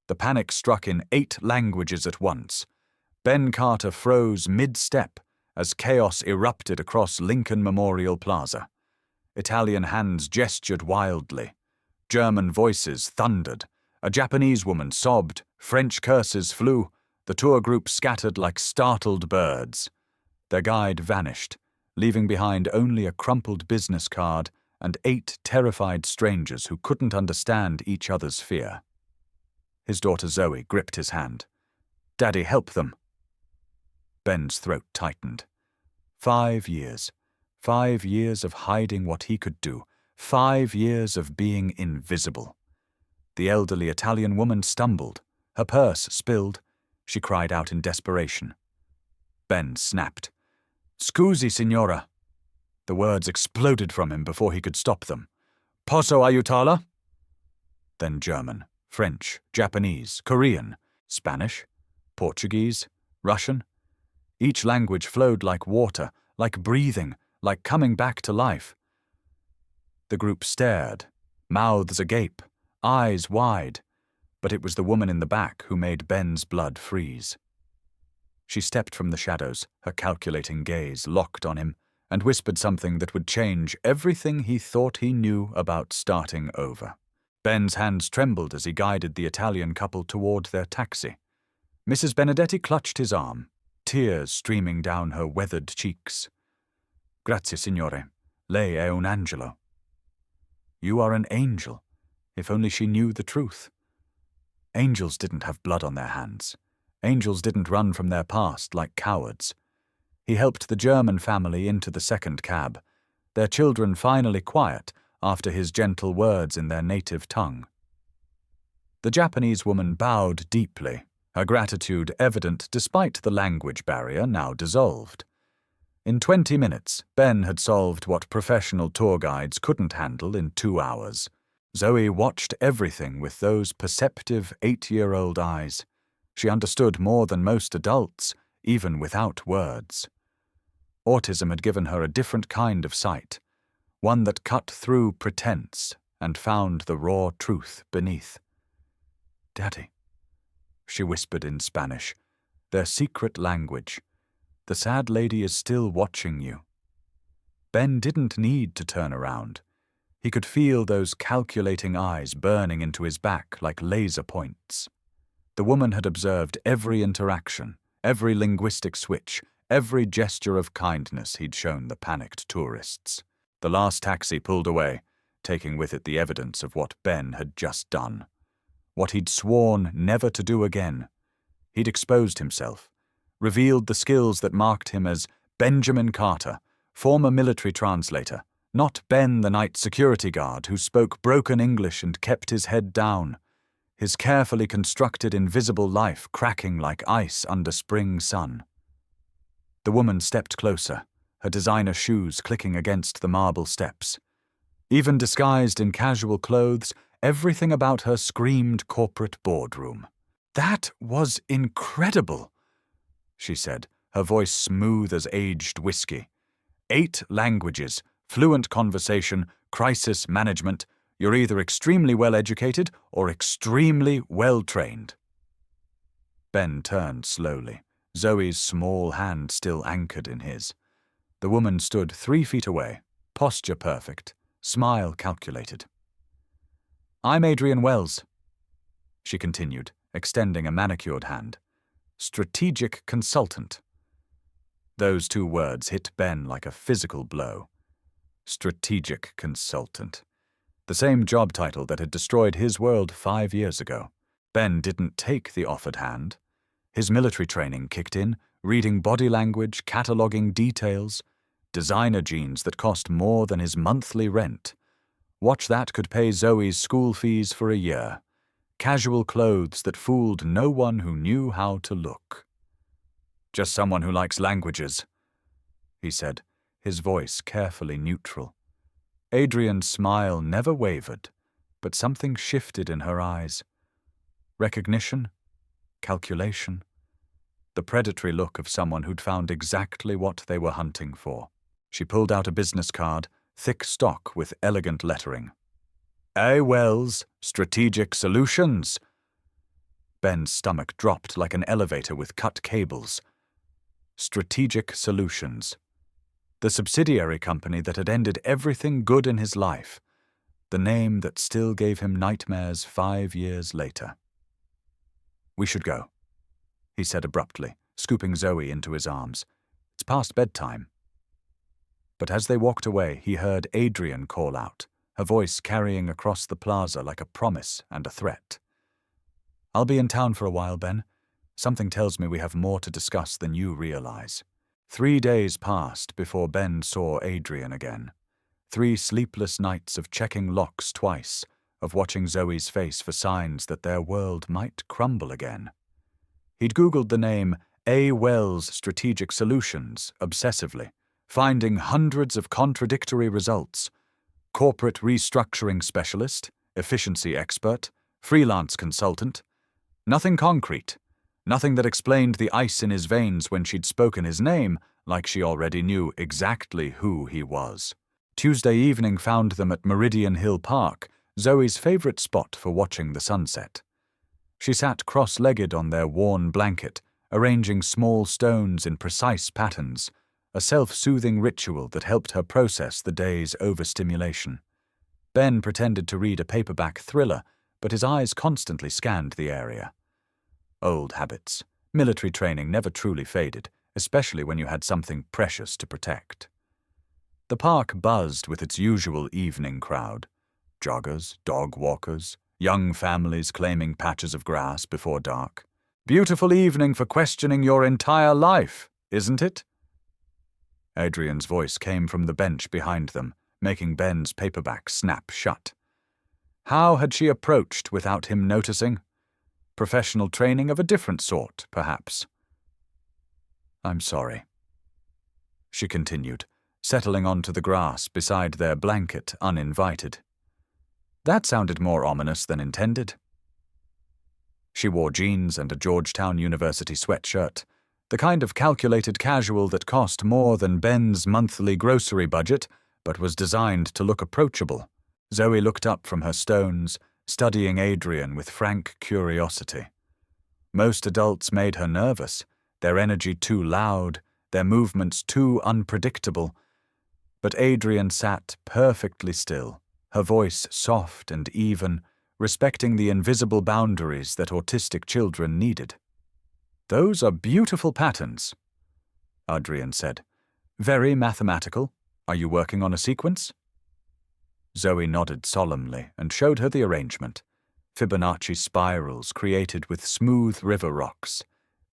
The panic struck in 8 languages at once. Ben Carter froze mid-step as chaos erupted across Lincoln Memorial Plaza. Italian hands gestured wildly. German voices thundered. A Japanese woman sobbed. French curses flew. The tour group scattered like startled birds. Their guide vanished, leaving behind only a crumpled business card and 8 terrified strangers who couldn't understand each other's fear. His daughter Zoe gripped his hand. "Daddy, help them." Ben's throat tightened. 5 years. 5 years of hiding what he could do. 5 years of being invisible. The elderly Italian woman stumbled. Her purse spilled. She cried out in desperation. Ben snapped. "Scusi, signora." The words exploded from him before he could stop them. "Posso aiutarla?" Then German, French, Japanese, Korean, Spanish, Portuguese, Russian. Each language flowed like water, like breathing, like coming back to life. The group stared, mouths agape, eyes wide, but it was the woman in the back who made Ben's blood freeze. She stepped from the shadows, her calculating gaze locked on him, and whispered something that would change everything he thought he knew about starting over. Ben's hands trembled as he guided the Italian couple toward their taxi. Mrs. Benedetti clutched his arm, tears streaming down her weathered cheeks. "Grazie, signore. Lei è un angelo." "You are an angel," if only she knew the truth. Angels didn't have blood on their hands. Angels didn't run from their past like cowards. He helped the German family into the second cab, their children finally quiet after his gentle words in their native tongue. The Japanese woman bowed deeply, her gratitude evident despite the language barrier now dissolved. In 20 minutes, Ben had solved what professional tour guides couldn't handle in 2 hours. Zoe watched everything with those perceptive 8-year-old eyes. She understood more than most adults, even without words. Autism had given her a different kind of sight, one that cut through pretense and found the raw truth beneath. "Daddy," she whispered in Spanish, their secret language. "The sad lady is still watching you." Ben didn't need to turn around. He could feel those calculating eyes burning into his back like laser points. The woman had observed every interaction, every linguistic switch, every gesture of kindness he'd shown the panicked tourists. The last taxi pulled away, taking with it the evidence of what Ben had just done. What he'd sworn never to do again. He'd exposed himself, revealed the skills that marked him as Benjamin Carter, former military translator, not Ben the night security guard who spoke broken English and kept his head down, his carefully constructed invisible life cracking like ice under spring sun. The woman stepped closer, her designer shoes clicking against the marble steps. Even disguised in casual clothes, everything about her screamed corporate boardroom. "That was incredible," she said, her voice smooth as aged whiskey. 8 languages, fluent conversation, crisis management. You're either extremely well-educated or extremely well-trained. Ben turned slowly, Zoe's small hand still anchored in his. The woman stood 3 feet away, posture perfect, smile calculated. "I'm Adrian Wells," she continued, extending a manicured hand. "Strategic consultant." Those 2 words hit Ben like a physical blow. Strategic consultant. The same job title that had destroyed his world 5 years ago. Ben didn't take the offered hand. His military training kicked in, reading body language, cataloging details, designer jeans that cost more than his monthly rent. Watch that could pay Zoe's school fees for a year. Casual clothes that fooled no one who knew how to look. "Just someone who likes languages," he said, his voice carefully neutral. Adrian's smile never wavered, but something shifted in her eyes. Recognition? Calculation? The predatory look of someone who'd found exactly what they were hunting for. She pulled out a business card, thick stock with elegant lettering. "A. Wells, Strategic Solutions." Ben's stomach dropped like an elevator with cut cables. Strategic Solutions. The subsidiary company that had ended everything good in his life. The name that still gave him nightmares 5 years later. "We should go," he said abruptly, scooping Zoe into his arms. "It's past bedtime." But as they walked away, he heard Adrian call out, her voice carrying across the plaza like a promise and a threat. "I'll be in town for a while, Ben. Something tells me we have more to discuss than you realize." 3 days passed before Ben saw Adrian again. 3 sleepless nights of checking locks twice, of watching Zoe's face for signs that their world might crumble again. He'd Googled the name A. Wells Strategic Solutions obsessively, finding hundreds of contradictory results. Corporate restructuring specialist, efficiency expert, freelance consultant. Nothing concrete. Nothing that explained the ice in his veins when she'd spoken his name, like she already knew exactly who he was. Tuesday evening found them at Meridian Hill Park, Zoe's favorite spot for watching the sunset. She sat cross-legged on their worn blanket, arranging small stones in precise patterns, a self-soothing ritual that helped her process the day's overstimulation. Ben pretended to read a paperback thriller, but his eyes constantly scanned the area. Old habits. Military training never truly faded, especially when you had something precious to protect. The park buzzed with its usual evening crowd. Joggers, dog walkers, young families claiming patches of grass before dark. Beautiful evening for questioning your entire life, isn't it? Adrian's voice came from the bench behind them, making Ben's paperback snap shut. How had she approached without him noticing? Professional training of a different sort, perhaps. "I'm sorry," she continued, settling onto the grass beside their blanket uninvited. That sounded more ominous than intended. She wore jeans and a Georgetown University sweatshirt, the kind of calculated casual that cost more than Ben's monthly grocery budget, but was designed to look approachable. Zoe looked up from her stones, studying Adrian with frank curiosity. Most adults made her nervous, their energy too loud, their movements too unpredictable. But Adrian sat perfectly still, her voice soft and even, respecting the invisible boundaries that autistic children needed. "Those are beautiful patterns," Adrian said. "Very mathematical. Are you working on a sequence?" Zoe nodded solemnly and showed her the arrangement. Fibonacci spirals created with smooth river rocks,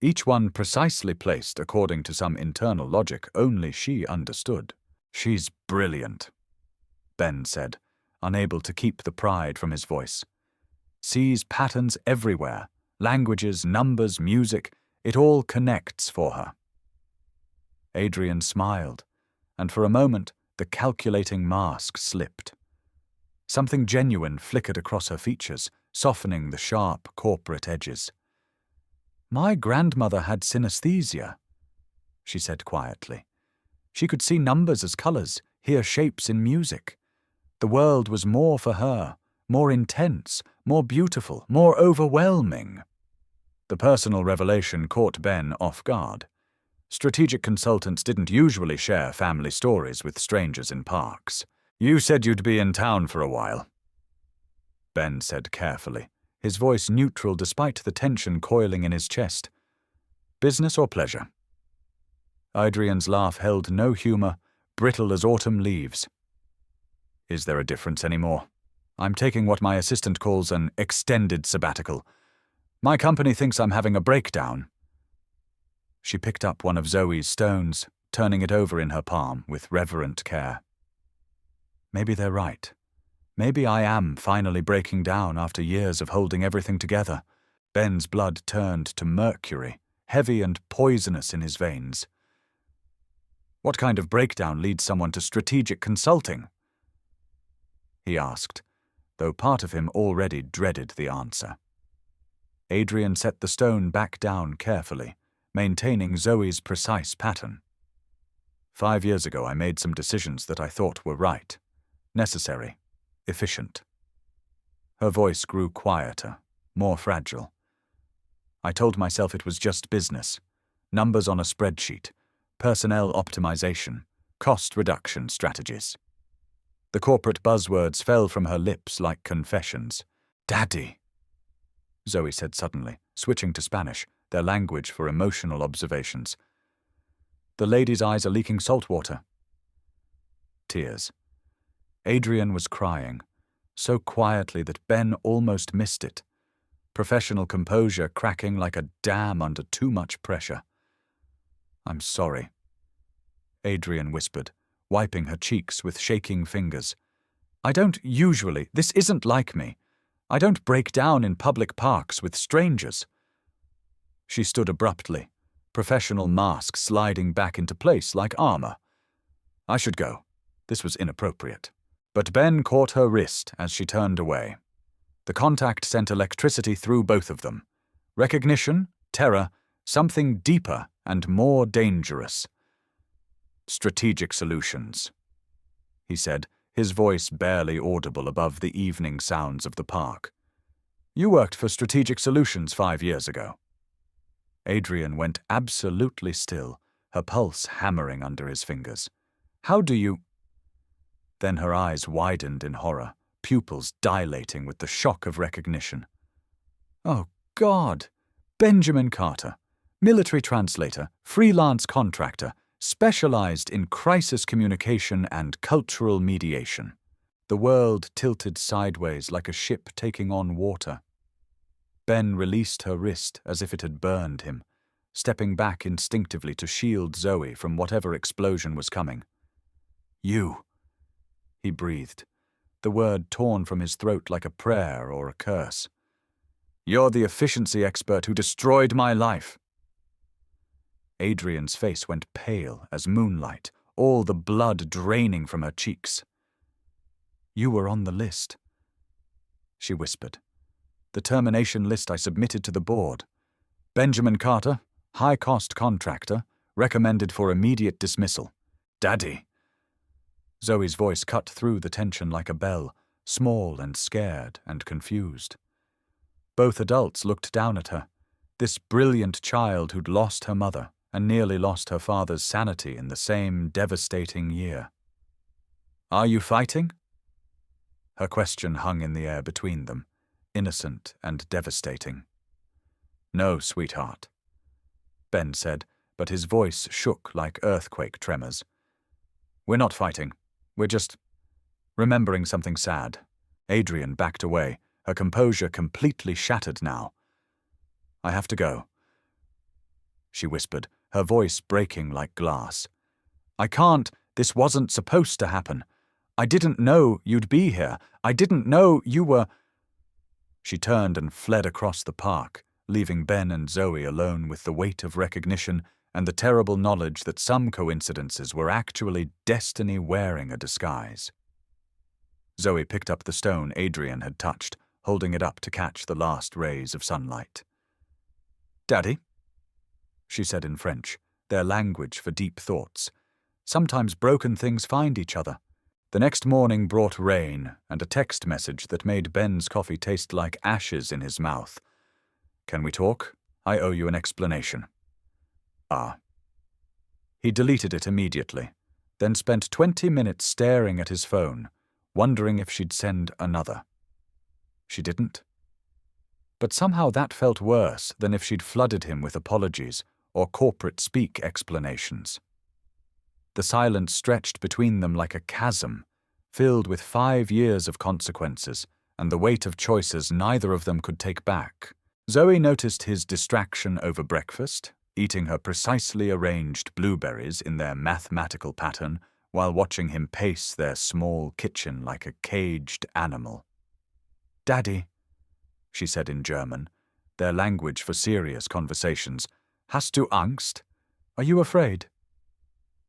each one precisely placed according to some internal logic only she understood. "She's brilliant," Ben said, unable to keep the pride from his voice. "Sees patterns everywhere, languages, numbers, music, it all connects for her." Adrian smiled, and for a moment the calculating mask slipped. Something genuine flickered across her features, softening the sharp corporate edges. "My grandmother had synesthesia," she said quietly. "She could see numbers as colors, hear shapes in music. The world was more for her, more intense, more beautiful, more overwhelming." The personal revelation caught Ben off guard. Strategic consultants didn't usually share family stories with strangers in parks. "You said you'd be in town for a while," Ben said carefully, his voice neutral despite the tension coiling in his chest. "Business or pleasure?" Adrian's laugh held no humor, brittle as autumn leaves. "Is there a difference anymore? I'm taking what my assistant calls an extended sabbatical. My company thinks I'm having a breakdown." She picked up one of Zoe's stones, turning it over in her palm with reverent care. "Maybe they're right. Maybe I am finally breaking down after years of holding everything together." Ben's blood turned to mercury, heavy and poisonous in his veins. "What kind of breakdown leads someone to strategic consulting?" he asked, though part of him already dreaded the answer. Adrian set the stone back down carefully, maintaining Zoe's precise pattern. 5 years ago I made some decisions that I thought were right, necessary, efficient. Her voice grew quieter, more fragile. I told myself it was just business. Numbers on a spreadsheet, personnel optimization, cost reduction strategies. The corporate buzzwords fell from her lips like confessions. "Daddy," Zoe said suddenly, switching to Spanish, their language for emotional observations. "The lady's eyes are leaking salt water." Tears. Adrian was crying, so quietly that Ben almost missed it. Professional composure cracking like a dam under too much pressure. "I'm sorry," Adrian whispered, wiping her cheeks with shaking fingers. "I don't usually. This isn't like me. I don't break down in public parks with strangers." She stood abruptly, professional mask sliding back into place like armor. "I should go." This was inappropriate. But Ben caught her wrist as she turned away. The contact sent electricity through both of them. Recognition, terror, something deeper and more dangerous. "Strategic solutions," he said, his voice barely audible above the evening sounds of the park. "You worked for Strategic Solutions 5 years ago." Adrian went absolutely still, her pulse hammering under his fingers. "How do you—" Then her eyes widened in horror, pupils dilating with the shock of recognition. "Oh, God! Benjamin Carter, military translator, freelance contractor, specialized in crisis communication and cultural mediation." The world tilted sideways like a ship taking on water. Ben released her wrist as if it had burned him, stepping back instinctively to shield Zoe from whatever explosion was coming. "You," he breathed, the word torn from his throat like a prayer or a curse. "You're the efficiency expert who destroyed my life." Adrian's face went pale as moonlight, all the blood draining from her cheeks. "You were on the list," she whispered. "The termination list I submitted to the board. Benjamin Carter, high-cost contractor, recommended for immediate dismissal." "Daddy." Zoe's voice cut through the tension like a bell, small and scared and confused. Both adults looked down at her, this brilliant child who'd lost her mother and nearly lost her father's sanity in the same devastating year. "Are you fighting?" Her question hung in the air between them, innocent and devastating. "No, sweetheart," Ben said, but his voice shook like earthquake tremors. "We're not fighting. We're just remembering something sad." Adrian backed away, her composure completely shattered now. "I have to go," she whispered, her voice breaking like glass. "I can't. This wasn't supposed to happen. I didn't know you'd be here. I didn't know you were—" She turned and fled across the park, leaving Ben and Zoe alone with the weight of recognition and the terrible knowledge that some coincidences were actually destiny wearing a disguise. Zoe picked up the stone Adrian had touched, holding it up to catch the last rays of sunlight. "Daddy," she said in French, their language for deep thoughts. "Sometimes broken things find each other." The next morning brought rain and a text message that made Ben's coffee taste like ashes in his mouth. "Can we talk? I owe you an explanation." "Ah." He deleted it immediately, then spent 20 minutes staring at his phone, wondering if she'd send another. She didn't. But somehow that felt worse than if she'd flooded him with apologies or corporate speak explanations. The silence stretched between them like a chasm, filled with 5 years of consequences and the weight of choices neither of them could take back. Zoe noticed his distraction over breakfast, eating her precisely arranged blueberries in their mathematical pattern while watching him pace their small kitchen like a caged animal. "Daddy," she said in German, their language for serious conversations, "hast du Angst? Are you afraid?"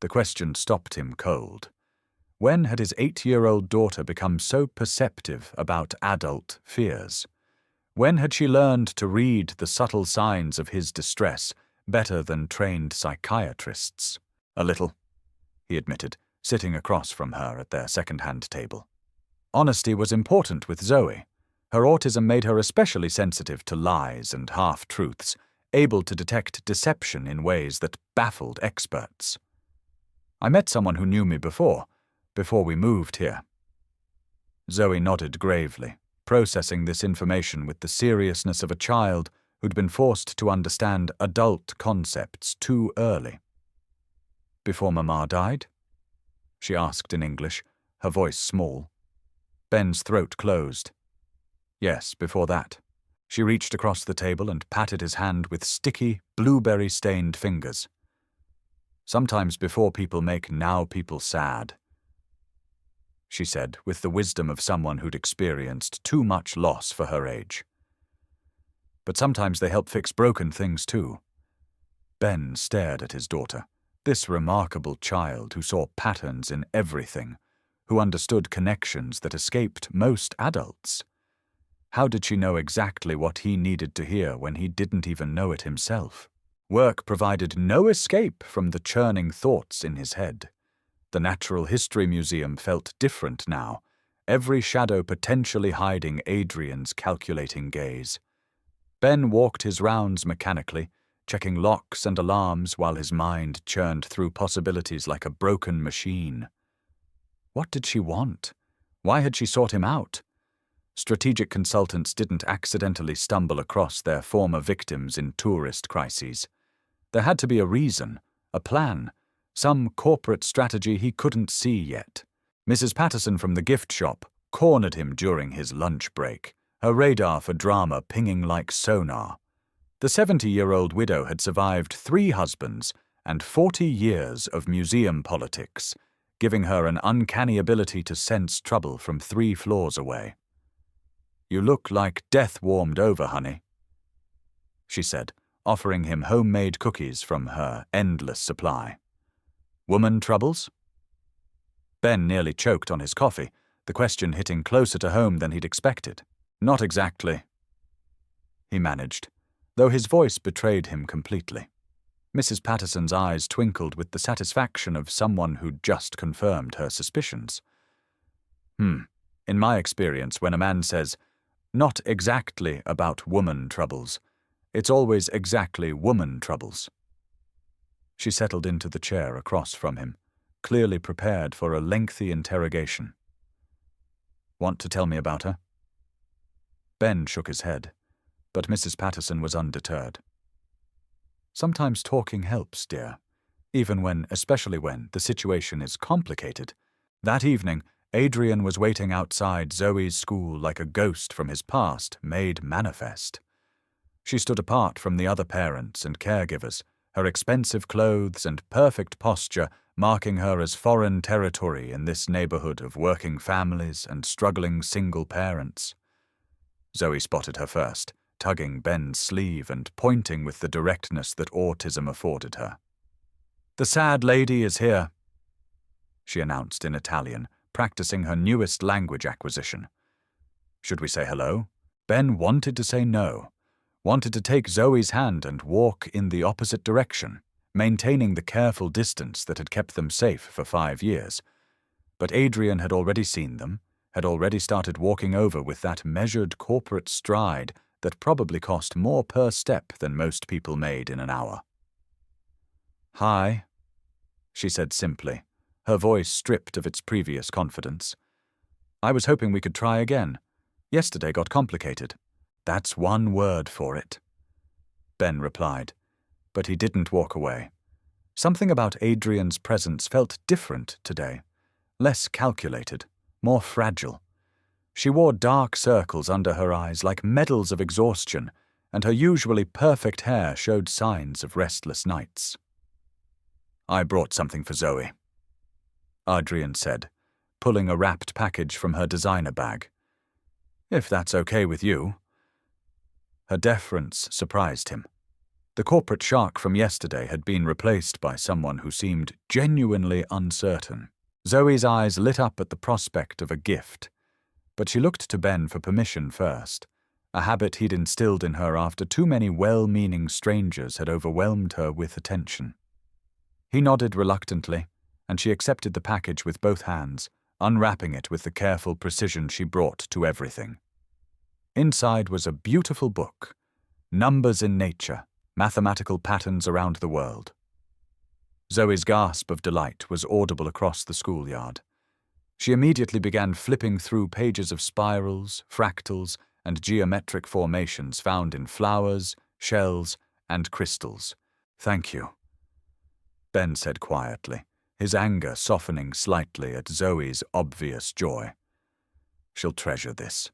The question stopped him cold. When had his 8-year-old daughter become so perceptive about adult fears? When had she learned to read the subtle signs of his distress better than trained psychiatrists? "A little," he admitted, sitting across from her at their second-hand table. Honesty was important with Zoe. Her autism made her especially sensitive to lies and half-truths, able to detect deception in ways that baffled experts. I met someone who knew me before we moved here. Zoe nodded gravely, processing this information with the seriousness of a child who'd been forced to understand adult concepts too early. Before Mama died? She asked in English, her voice small. Ben's throat closed. Yes, before that. She reached across the table and patted his hand with sticky, blueberry-stained fingers. Sometimes before people make now people sad, she said, with the wisdom of someone who'd experienced too much loss for her age. But sometimes they help fix broken things too. Ben stared at his daughter, this remarkable child who saw patterns in everything, who understood connections that escaped most adults. How did she know exactly what he needed to hear when he didn't even know it himself? Work provided no escape from the churning thoughts in his head. The Natural History Museum felt different now, every shadow potentially hiding Adrian's calculating gaze. Ben walked his rounds mechanically, checking locks and alarms while his mind churned through possibilities like a broken machine. What did she want? Why had she sought him out? Strategic consultants didn't accidentally stumble across their former victims in tourist crises. There had to be a reason, a plan, some corporate strategy he couldn't see yet. Mrs. Patterson from the gift shop cornered him during his lunch break, her radar for drama pinging like sonar. The 70-year-old widow had survived 3 husbands and 40 years of museum politics, giving her an uncanny ability to sense trouble from 3 floors away. "You look like death warmed over, honey," she said, offering him homemade cookies from her endless supply. "Woman troubles?" Ben nearly choked on his coffee, the question hitting closer to home than he'd expected. "Not exactly," he managed, though his voice betrayed him completely. Mrs. Patterson's eyes twinkled with the satisfaction of someone who'd just confirmed her suspicions. In my experience, when a man says, "Not exactly about woman troubles," it's always exactly woman troubles. She settled into the chair across from him, clearly prepared for a lengthy interrogation. "Want to tell me about her?" Ben shook his head, but Mrs. Patterson was undeterred. "Sometimes talking helps, dear, especially when the situation is complicated." That evening, Adrian was waiting outside Zoe's school like a ghost from his past made manifest. She stood apart from the other parents and caregivers, her expensive clothes and perfect posture marking her as foreign territory in this neighborhood of working families and struggling single parents. Zoe spotted her first, tugging Ben's sleeve and pointing with the directness that autism afforded her. "The sad lady is here," she announced in Italian, practicing her newest language acquisition. Should we say hello? Ben wanted to say no, wanted to take Zoe's hand and walk in the opposite direction, maintaining the careful distance that had kept them safe for 5 years. But Adrian had already seen them, had already started walking over with that measured corporate stride that probably cost more per step than most people made in an hour. "Hi," she said simply, her voice stripped of its previous confidence. "I was hoping we could try again. Yesterday got complicated." "That's one word for it," Ben replied, but he didn't walk away. Something about Adrian's presence felt different today, less calculated, more fragile. She wore dark circles under her eyes like medals of exhaustion, and her usually perfect hair showed signs of restless nights. "I brought something for Zoe," Adrian said, pulling a wrapped package from her designer bag. "If that's okay with you." Her deference surprised him. The corporate shark from yesterday had been replaced by someone who seemed genuinely uncertain. Zoe's eyes lit up at the prospect of a gift, but she looked to Ben for permission first, a habit he'd instilled in her after too many well-meaning strangers had overwhelmed her with attention. He nodded reluctantly, and she accepted the package with both hands, unwrapping it with the careful precision she brought to everything. Inside was a beautiful book, Numbers in Nature, mathematical patterns around the world. Zoe's gasp of delight was audible across the schoolyard. She immediately began flipping through pages of spirals, fractals, and geometric formations found in flowers, shells, and crystals. "Thank you," Ben said quietly, his anger softening slightly at Zoe's obvious joy. "She'll treasure this."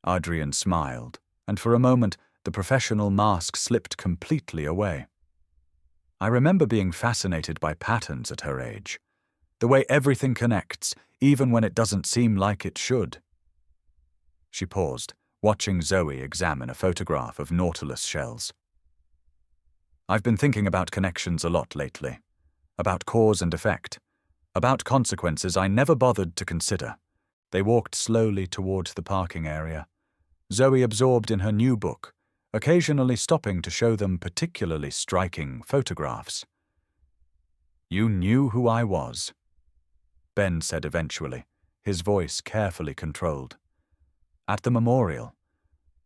Adrian smiled, and for a moment the professional mask slipped completely away. "I remember being fascinated by patterns at her age. The way everything connects, even when it doesn't seem like it should." She paused, watching Zoe examine a photograph of nautilus shells. "I've been thinking about connections a lot lately. About cause and effect. About consequences I never bothered to consider." They walked slowly towards the parking area, Zoe absorbed in her new book, occasionally stopping to show them particularly striking photographs. "You knew who I was," Ben said eventually, his voice carefully controlled. "At the memorial.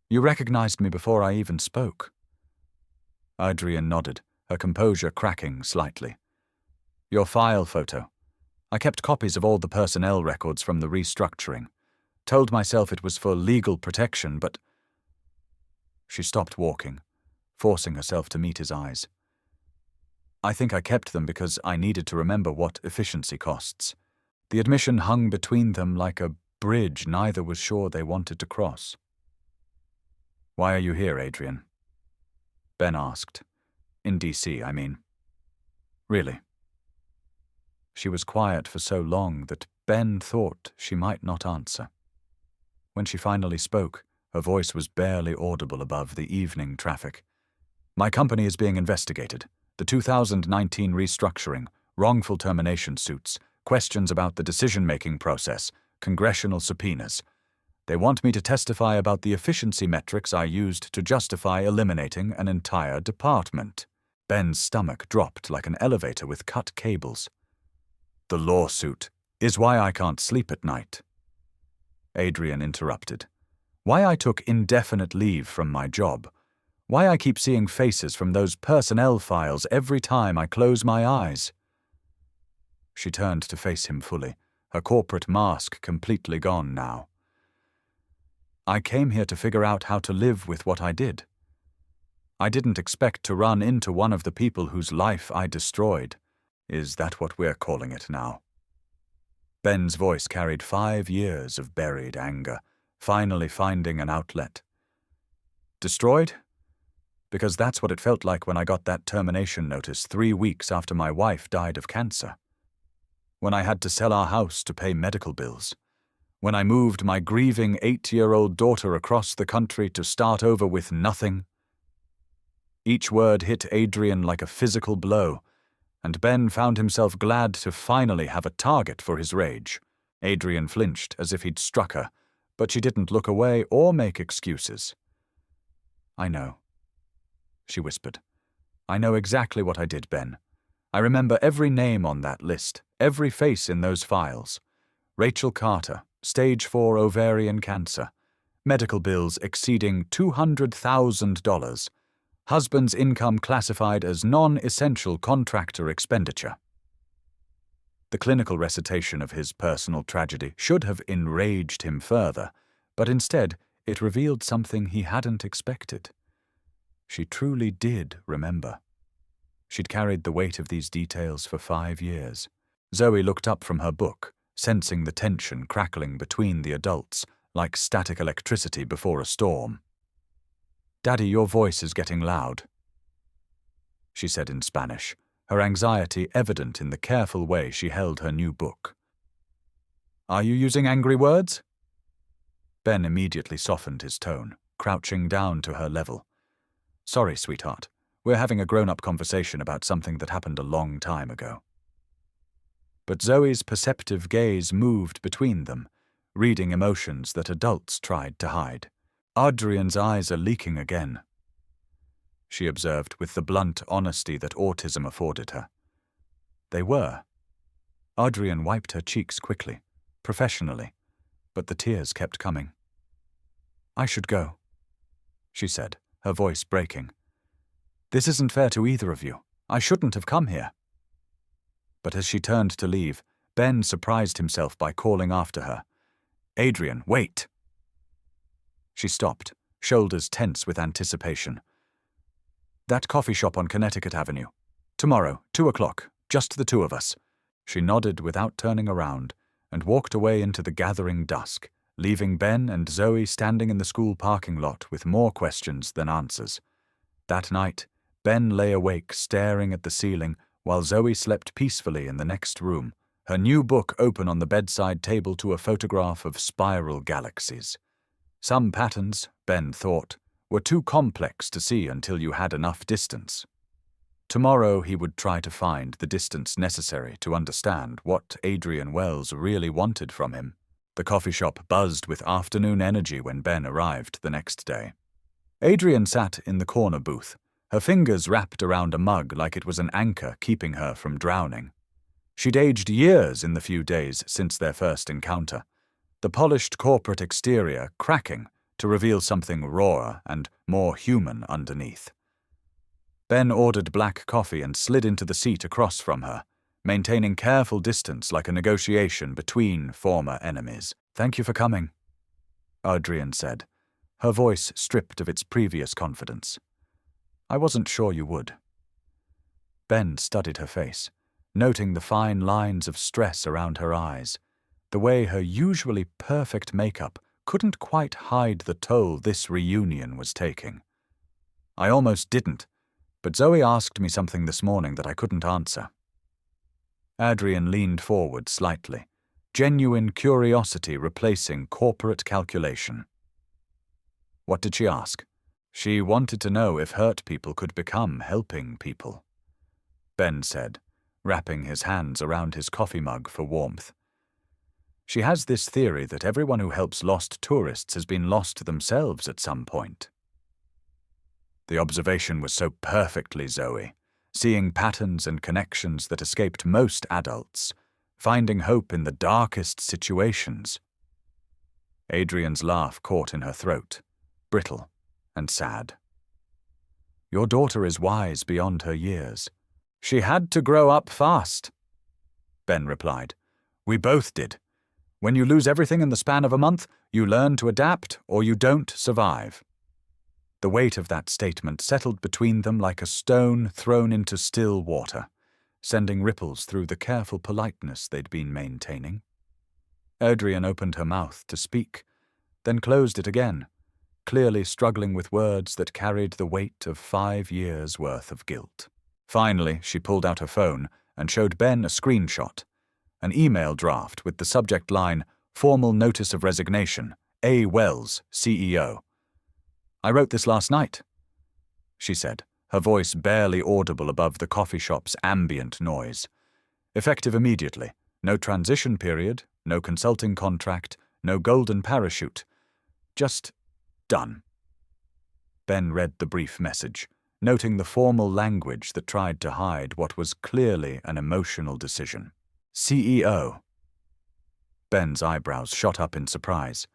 You recognized me before I even spoke." Adrian nodded, her composure cracking slightly. "Your file photo. I kept copies of all the personnel records from the restructuring. Told myself it was for legal protection, but—" She stopped walking, forcing herself to meet his eyes. "I think I kept them because I needed to remember what efficiency costs. The admission hung between them like a bridge neither was sure they wanted to cross." "Why are you here, Adrian?" Ben asked. "In D.C., I mean." "Really?" She was quiet for so long that Ben thought she might not answer. When she finally spoke, her voice was barely audible above the evening traffic. "My company is being investigated. The 2019 restructuring, wrongful termination suits, questions about the decision-making process, congressional subpoenas. They want me to testify about the efficiency metrics I used to justify eliminating an entire department." Ben's stomach dropped like an elevator with cut cables. "The lawsuit is why I can't sleep at night." Adrian interrupted. "Why I took indefinite leave from my job. Why I keep seeing faces from those personnel files every time I close my eyes." She turned to face him fully, her corporate mask completely gone now. "I came here to figure out how to live with what I did. I didn't expect to run into one of the people whose life I destroyed. Is that what we're calling it now?" Ben's voice carried 5 years of buried anger, finally finding an outlet. "Destroyed? Because that's what it felt like when I got that termination notice 3 weeks after my wife died of cancer. When I had to sell our house to pay medical bills. When I moved my grieving 8-year-old daughter across the country to start over with nothing." Each word hit Adrian like a physical blow, and Ben found himself glad to finally have a target for his rage. Adrian flinched as if he'd struck her, but she didn't look away or make excuses. "I know," she whispered. "I know exactly what I did, Ben. I remember every name on that list, every face in those files. Rachel Carter, stage 4 ovarian cancer, medical bills exceeding $200,000, husband's income classified as non-essential contractor expenditure." The clinical recitation of his personal tragedy should have enraged him further, but instead it revealed something he hadn't expected. She truly did remember. She'd carried the weight of these details for 5 years. Zoe looked up from her book, sensing the tension crackling between the adults, like static electricity before a storm. "Daddy, your voice is getting loud," she said in Spanish, her anxiety evident in the careful way she held her new book. "Are you using angry words?" Ben immediately softened his tone, crouching down to her level. "Sorry, sweetheart. We're having a grown-up conversation about something that happened a long time ago." But Zoe's perceptive gaze moved between them, reading emotions that adults tried to hide. "Adrian's eyes are leaking again," she observed with the blunt honesty that autism afforded her. They were. Adrian wiped her cheeks quickly, professionally, but the tears kept coming. "I should go," she said, her voice breaking. This isn't fair to either of you. I shouldn't have come here. But as she turned to leave, Ben surprised himself by calling after her. Adrian, wait! She stopped, shoulders tense with anticipation. That coffee shop on Connecticut Avenue. Tomorrow, 2 o'clock, just the two of us. She nodded without turning around and walked away into the gathering dusk, leaving Ben and Zoe standing in the school parking lot with more questions than answers. That night, Ben lay awake staring at the ceiling while Zoe slept peacefully in the next room, her new book open on the bedside table to a photograph of spiral galaxies. Some patterns, Ben thought, were too complex to see until you had enough distance. Tomorrow he would try to find the distance necessary to understand what Adrian Wells really wanted from him. The coffee shop buzzed with afternoon energy when Ben arrived the next day. Adrian sat in the corner booth, her fingers wrapped around a mug like it was an anchor keeping her from drowning. She'd aged years in the few days since their first encounter, the polished corporate exterior cracking to reveal something rawer and more human underneath. Ben ordered black coffee and slid into the seat across from her, maintaining careful distance like a negotiation between former enemies. "Thank you for coming," Adrian said, her voice stripped of its previous confidence. "I wasn't sure you would." Ben studied her face, noting the fine lines of stress around her eyes, the way her usually perfect makeup couldn't quite hide the toll this reunion was taking. "I almost didn't, but Zoe asked me something this morning that I couldn't answer." Adrian leaned forward slightly, genuine curiosity replacing corporate calculation. "What did she ask?" "She wanted to know if hurt people could become helping people," Ben said, wrapping his hands around his coffee mug for warmth. "She has this theory that everyone who helps lost tourists has been lost themselves at some point." The observation was so perfectly Zoe, seeing patterns and connections that escaped most adults, finding hope in the darkest situations. Adrian's laugh caught in her throat, brittle and sad. "Your daughter is wise beyond her years." "She had to grow up fast," Ben replied. "We both did. When you lose everything in the span of a month, you learn to adapt or you don't survive." The weight of that statement settled between them like a stone thrown into still water, sending ripples through the careful politeness they'd been maintaining. Adrian opened her mouth to speak, then closed it again, clearly struggling with words that carried the weight of 5 years' worth of guilt. Finally, she pulled out her phone and showed Ben a screenshot, an email draft with the subject line, "Formal Notice of Resignation, A. Wells, CEO." "I wrote this last night," she said, her voice barely audible above the coffee shop's ambient noise. "Effective immediately. No transition period, no consulting contract, no golden parachute. Just done." Ben read the brief message, noting the formal language that tried to hide what was clearly an emotional decision. "CEO." Ben's eyebrows shot up in surprise.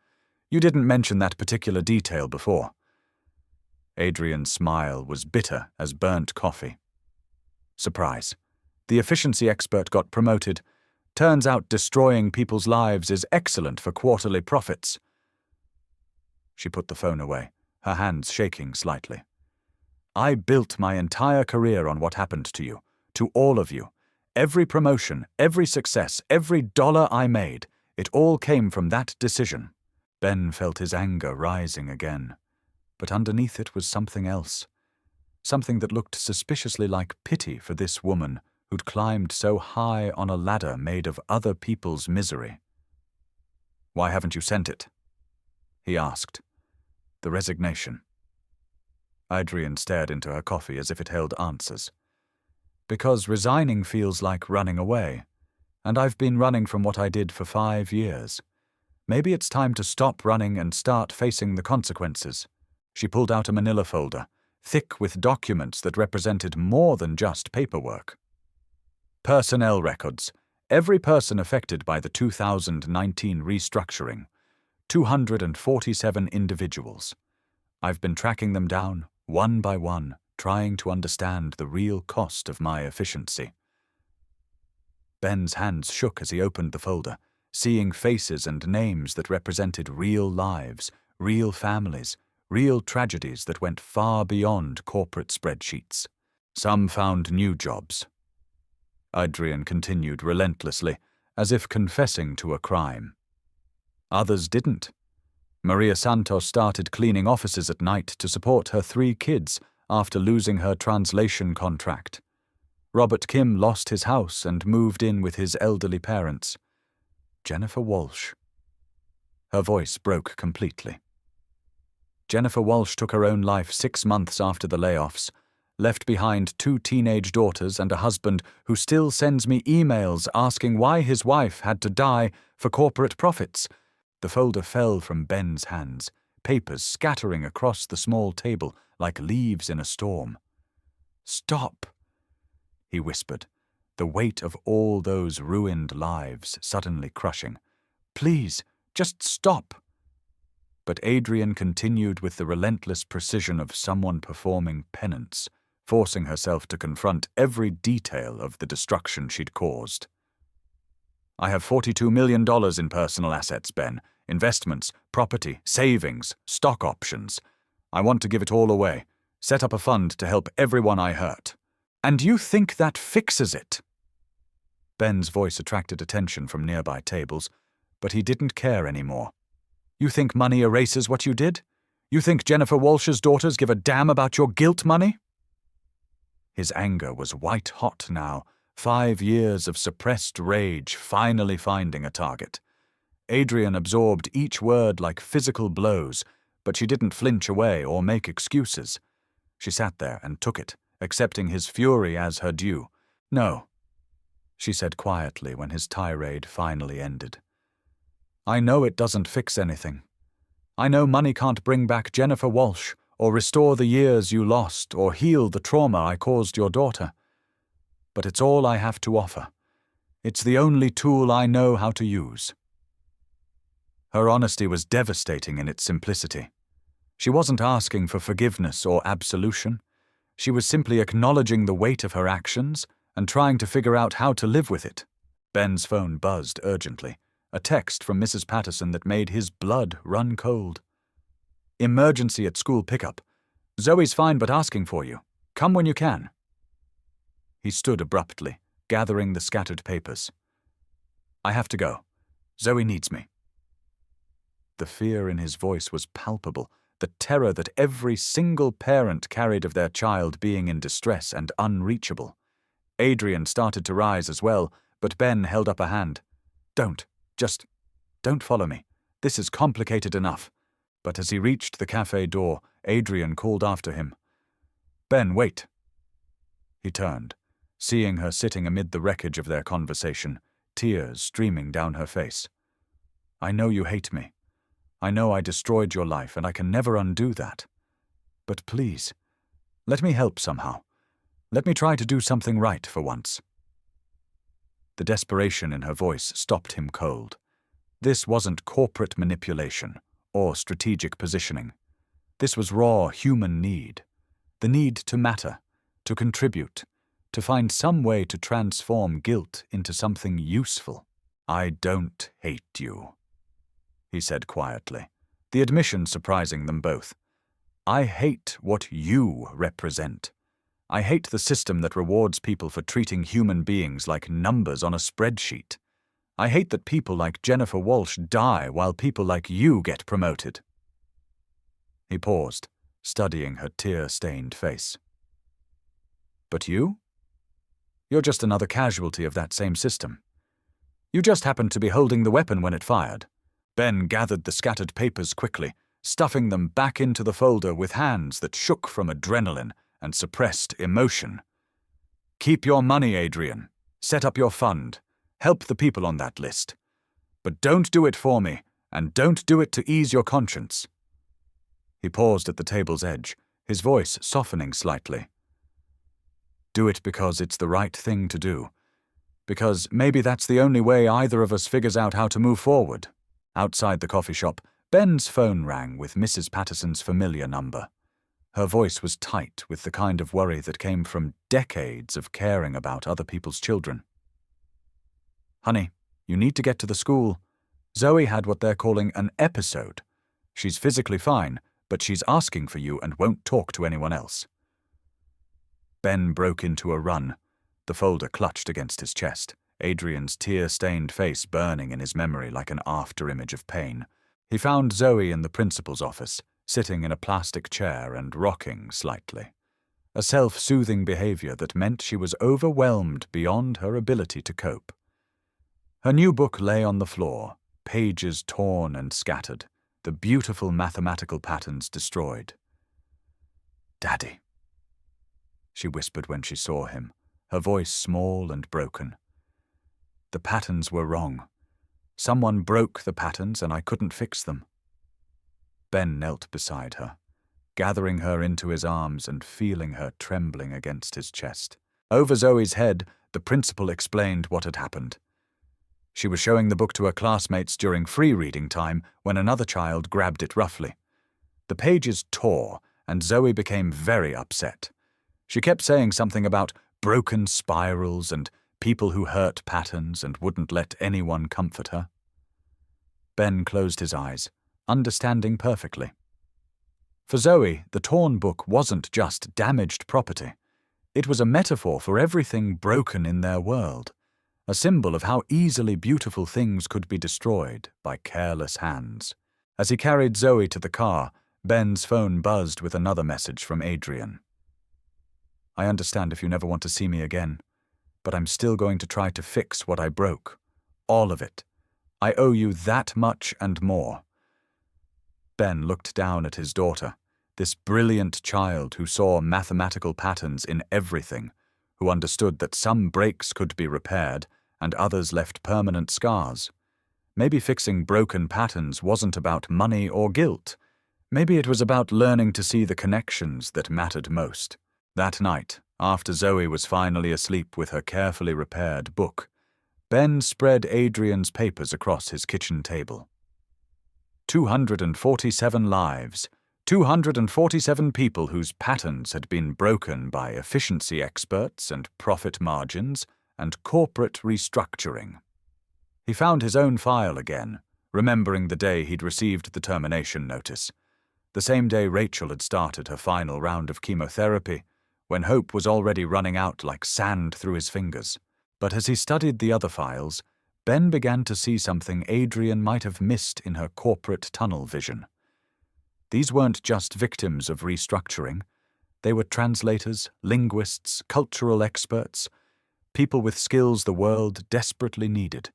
"You didn't mention that particular detail before." Adrian's smile was bitter as burnt coffee. "Surprise. The efficiency expert got promoted. Turns out destroying people's lives is excellent for quarterly profits." She put the phone away, her hands shaking slightly. "I built my entire career on what happened to you, to all of you. Every promotion, every success, every dollar I made, it all came from that decision." Ben felt his anger rising again, but underneath it was something else, something that looked suspiciously like pity for this woman who'd climbed so high on a ladder made of other people's misery. "Why haven't you sent it?" he asked. "The resignation." Adrian stared into her coffee as if it held answers. "Because resigning feels like running away, and I've been running from what I did for 5 years. Maybe it's time to stop running and start facing the consequences." She pulled out a manila folder, thick with documents that represented more than just paperwork. "Personnel records. Every person affected by the 2019 restructuring. 247 individuals. I've been tracking them down, one by one, trying to understand the real cost of my efficiency. Ben's hands shook as he opened the folder, seeing faces and names that represented real lives, real families, real tragedies that went far beyond corporate spreadsheets. Some found new jobs. Adrian continued relentlessly, as if confessing to a crime. Others didn't. Maria Santos started cleaning offices at night to support her 3 kids after losing her translation contract. Robert Kim lost his house and moved in with his elderly parents. Jennifer Walsh. Her voice broke completely. Jennifer Walsh took her own life 6 months after the layoffs, left behind 2 teenage daughters and a husband who still sends me emails asking why his wife had to die for corporate profits. The folder fell from Ben's hands, papers scattering across the small table like leaves in a storm. "Stop," he whispered, the weight of all those ruined lives suddenly crushing. "Please, just stop." But Adrian continued with the relentless precision of someone performing penance, forcing herself to confront every detail of the destruction she'd caused. "I have $42 million in personal assets, Ben. Investments, property, savings, stock options. I want to give it all away. Set up a fund to help everyone I hurt." "And you think that fixes it?" Ben's voice attracted attention from nearby tables, but he didn't care anymore. "You think money erases what you did? You think Jennifer Walsh's daughters give a damn about your guilt money?" His anger was white-hot now, 5 years of suppressed rage finally finding a target. Adrian absorbed each word like physical blows, but she didn't flinch away or make excuses. She sat there and took it, accepting his fury as her due. "No," she said quietly when his tirade finally ended. "I know it doesn't fix anything. I know money can't bring back Jennifer Walsh, or restore the years you lost, or heal the trauma I caused your daughter. But it's all I have to offer. It's the only tool I know how to use." Her honesty was devastating in its simplicity. She wasn't asking for forgiveness or absolution. She was simply acknowledging the weight of her actions and trying to figure out how to live with it. Ben's phone buzzed urgently, a text from Mrs. Patterson that made his blood run cold. "Emergency at school pickup. Zoe's fine but asking for you. Come when you can." He stood abruptly, gathering the scattered papers. "I have to go. Zoe needs me." The fear in his voice was palpable, the terror that every single parent carried of their child being in distress and unreachable. Adrian started to rise as well, but Ben held up a hand. "Don't follow me. This is complicated enough." But as he reached the cafe door, Adrian called after him. "Ben, wait." He turned, seeing her sitting amid the wreckage of their conversation, tears streaming down her face. "I know you hate me. I know I destroyed your life, and I can never undo that. But please, let me help somehow. Let me try to do something right for once." The desperation in her voice stopped him cold. This wasn't corporate manipulation or strategic positioning. This was raw human need. The need to matter, to contribute, to find some way to transform guilt into something useful. "I don't hate you," he said quietly, the admission surprising them both. "I hate what you represent. I hate the system that rewards people for treating human beings like numbers on a spreadsheet. I hate that people like Jennifer Walsh die while people like you get promoted." He paused, studying her tear-stained face. "But you? You're just another casualty of that same system. You just happened to be holding the weapon when it fired." Ben gathered the scattered papers quickly, stuffing them back into the folder with hands that shook from adrenaline and suppressed emotion. "Keep your money, Adrian. Set up your fund. Help the people on that list. But don't do it for me, and don't do it to ease your conscience." He paused at the table's edge, his voice softening slightly. "Do it because it's the right thing to do. Because maybe that's the only way either of us figures out how to move forward." Outside the coffee shop, Ben's phone rang with Mrs. Patterson's familiar number. Her voice was tight with the kind of worry that came from decades of caring about other people's children. "Honey, you need to get to the school. Zoe had what they're calling an episode. She's physically fine, but she's asking for you and won't talk to anyone else." Ben broke into a run, the folder clutched against his chest, Adrian's tear-stained face burning in his memory like an after-image of pain. He found Zoe in the principal's office, sitting in a plastic chair and rocking slightly, a self-soothing behavior that meant she was overwhelmed beyond her ability to cope. Her new book lay on the floor, pages torn and scattered, the beautiful mathematical patterns destroyed. "Daddy," she whispered when she saw him, her voice small and broken. "The patterns were wrong. Someone broke the patterns and I couldn't fix them." Ben knelt beside her, gathering her into his arms and feeling her trembling against his chest. Over Zoe's head, the principal explained what had happened. She was showing the book to her classmates during free reading time when another child grabbed it roughly. The pages tore, and Zoe became very upset. She kept saying something about broken spirals and people who hurt patterns and wouldn't let anyone comfort her. Ben closed his eyes, understanding perfectly. For Zoe, the torn book wasn't just damaged property. It was a metaphor for everything broken in their world, a symbol of how easily beautiful things could be destroyed by careless hands. As he carried Zoe to the car, Ben's phone buzzed with another message from Adrian. "I understand if you never want to see me again, but I'm still going to try to fix what I broke. All of it. I owe you that much and more." Ben looked down at his daughter, this brilliant child who saw mathematical patterns in everything, who understood that some breaks could be repaired and others left permanent scars. Maybe fixing broken patterns wasn't about money or guilt. Maybe it was about learning to see the connections that mattered most. That night, after Zoe was finally asleep with her carefully repaired book, Ben spread Adrian's papers across his kitchen table. 247 lives, 247 people whose patterns had been broken by efficiency experts and profit margins and corporate restructuring. He found his own file again, remembering the day he'd received the termination notice, the same day Rachel had started her final round of chemotherapy, when hope was already running out like sand through his fingers. But as he studied the other files, Ben began to see something Adrian might have missed in her corporate tunnel vision. These weren't just victims of restructuring. They were translators, linguists, cultural experts, people with skills the world desperately needed,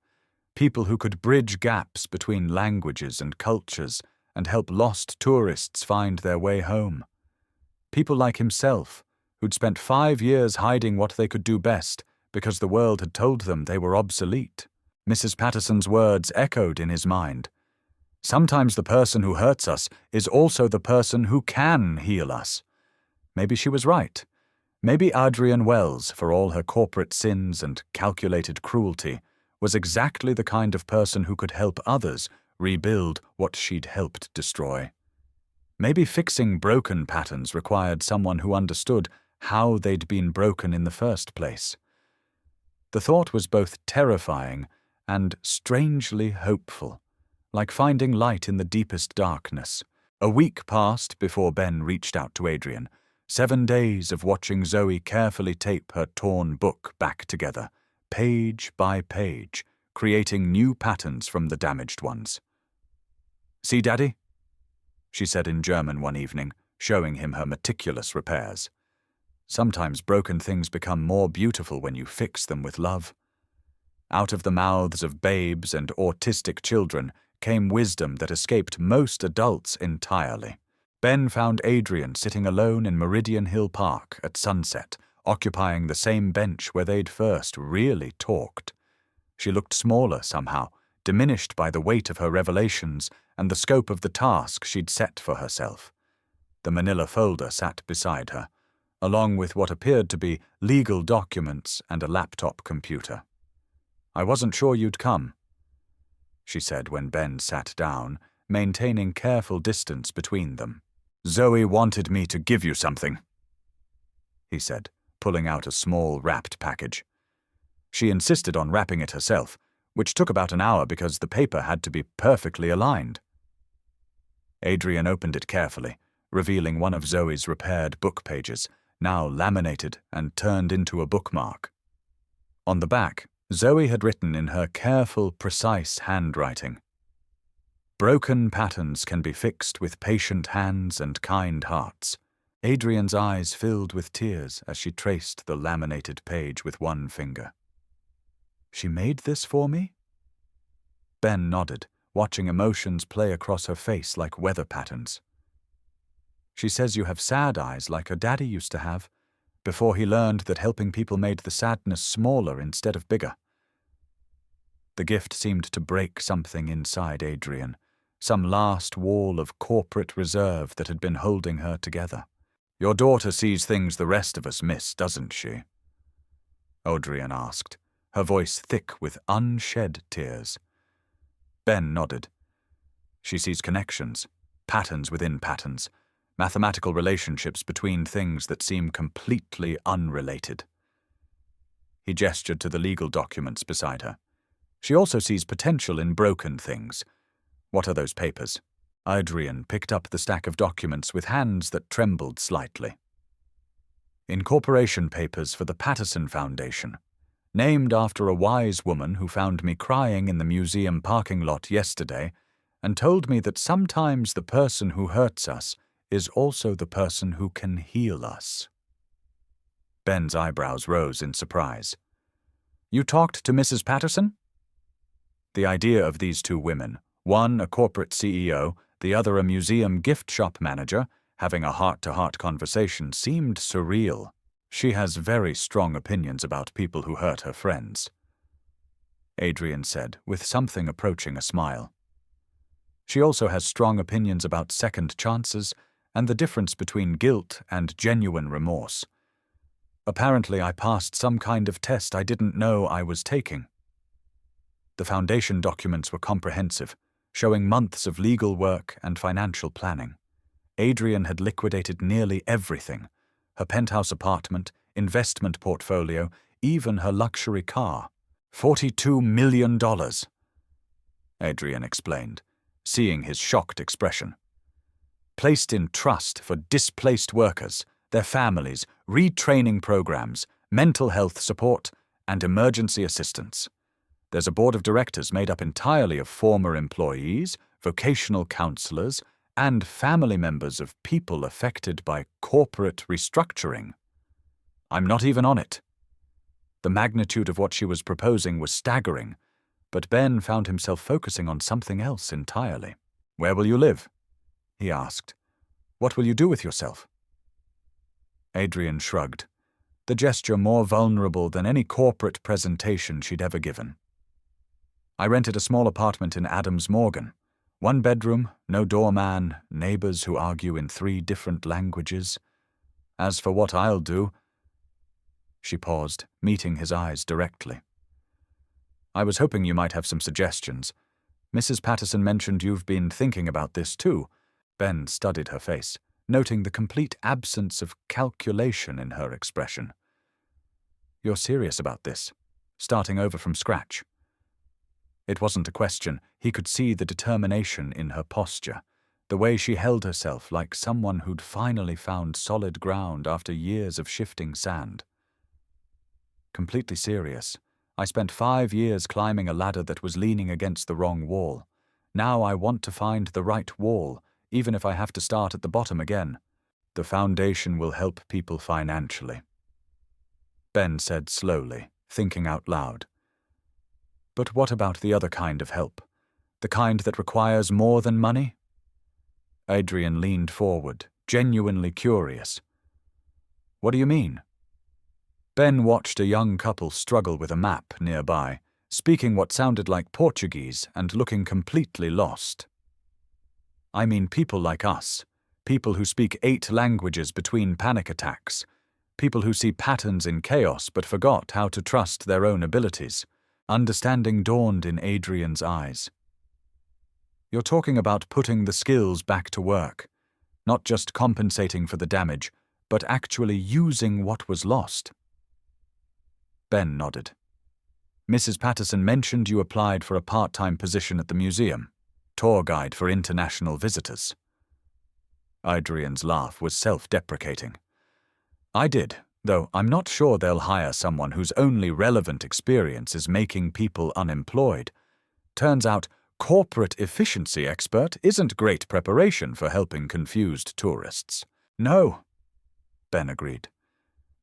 people who could bridge gaps between languages and cultures and help lost tourists find their way home. People like himself, who'd spent 5 years hiding what they could do best because the world had told them they were obsolete. Mrs. Patterson's words echoed in his mind. Sometimes the person who hurts us is also the person who can heal us. Maybe she was right. Maybe Adrienne Wells, for all her corporate sins and calculated cruelty, was exactly the kind of person who could help others rebuild what she'd helped destroy. Maybe fixing broken patterns required someone who understood how they'd been broken in the first place. The thought was both terrifying and strangely hopeful, like finding light in the deepest darkness. A week passed before Ben reached out to Adrian, 7 days of watching Zoe carefully tape her torn book back together, page by page, creating new patterns from the damaged ones. "See, Daddy?" she said in German one evening, showing him her meticulous repairs. "Sometimes broken things become more beautiful when you fix them with love." Out of the mouths of babes and autistic children came wisdom that escaped most adults entirely. Ben found Adrian sitting alone in Meridian Hill Park at sunset, occupying the same bench where they'd first really talked. She looked smaller somehow, diminished by the weight of her revelations and the scope of the task she'd set for herself. The manila folder sat beside her, along with what appeared to be legal documents and a laptop computer. "I wasn't sure you'd come," she said when Ben sat down, maintaining careful distance between them. Zoe wanted me to give you something, he said, pulling out a small wrapped package. She insisted on wrapping it herself, which took about an hour because the paper had to be perfectly aligned. Adrian opened it carefully, revealing one of Zoe's repaired book pages, now laminated and turned into a bookmark. On the back, Zoe had written in her careful, precise handwriting, "Broken patterns can be fixed with patient hands and kind hearts." Adrian's eyes filled with tears as she traced the laminated page with one finger. "She made this for me?" Ben nodded, watching emotions play across her face like weather patterns. "She says you have sad eyes like her daddy used to have, before he learned that helping people made the sadness smaller instead of bigger." The gift seemed to break something inside Adrian, some last wall of corporate reserve that had been holding her together. "Your daughter sees things the rest of us miss, doesn't she?" Adrian asked, her voice thick with unshed tears. Ben nodded. "She sees connections, patterns within patterns, mathematical relationships between things that seem completely unrelated." He gestured to the legal documents beside her. "She also sees potential in broken things. What are those papers?" Adrian picked up the stack of documents with hands that trembled slightly. "Incorporation papers for the Patterson Foundation, named after a wise woman who found me crying in the museum parking lot yesterday and told me that sometimes the person who hurts us is also the person who can heal us." Ben's eyebrows rose in surprise. "You talked to Mrs. Patterson?" The idea of these two women, one a corporate CEO, the other a museum gift shop manager, having a heart-to-heart conversation seemed surreal. "She has very strong opinions about people who hurt her friends," Adrian said, with something approaching a smile. "She also has strong opinions about second chances and the difference between guilt and genuine remorse. Apparently I passed some kind of test I didn't know I was taking." The foundation documents were comprehensive, showing months of legal work and financial planning. Adrian had liquidated nearly everything: her penthouse apartment, investment portfolio, even her luxury car. $42 million, Adrian explained, seeing his shocked expression. "Placed in trust for displaced workers, their families, retraining programs, mental health support, and emergency assistance. There's a board of directors made up entirely of former employees, vocational counselors, and family members of people affected by corporate restructuring. I'm not even on it." The magnitude of what she was proposing was staggering, but Ben found himself focusing on something else entirely. "Where will you live?" he asked. "What will you do with yourself?" Adrian shrugged, the gesture more vulnerable than any corporate presentation she'd ever given. "I rented a small apartment in Adams Morgan. 1 bedroom, no doorman, neighbors who argue in 3 different languages. As for what I'll do—" She paused, meeting his eyes directly. "I was hoping you might have some suggestions. Mrs. Patterson mentioned you've been thinking about this too." Ben studied her face, noting the complete absence of calculation in her expression. "You're serious about this? Starting over from scratch?" It wasn't a question. He could see the determination in her posture, the way she held herself like someone who'd finally found solid ground after years of shifting sand. "Completely serious. I spent 5 years climbing a ladder that was leaning against the wrong wall. Now I want to find the right wall, even if I have to start at the bottom again. The foundation will help people financially," Ben said slowly, thinking out loud. "But what about the other kind of help? The kind that requires more than money?" Adrian leaned forward, genuinely curious. "What do you mean?" Ben watched a young couple struggle with a map nearby, speaking what sounded like Portuguese and looking completely lost. "I mean people like us, people who speak 8 languages between panic attacks, people who see patterns in chaos but forgot how to trust their own abilities." Understanding dawned in Adrian's eyes. "You're talking about putting the skills back to work. not just compensating for the damage, but actually using what was lost. Ben nodded. Mrs. Patterson mentioned you applied for a part-time position at the museum, tour guide for international visitors. Adrian's laugh was self-deprecating. I did, though I'm not sure they'll hire someone whose only relevant experience is making people unemployed. Turns out, corporate efficiency expert isn't great preparation for helping confused tourists. No, Ben agreed.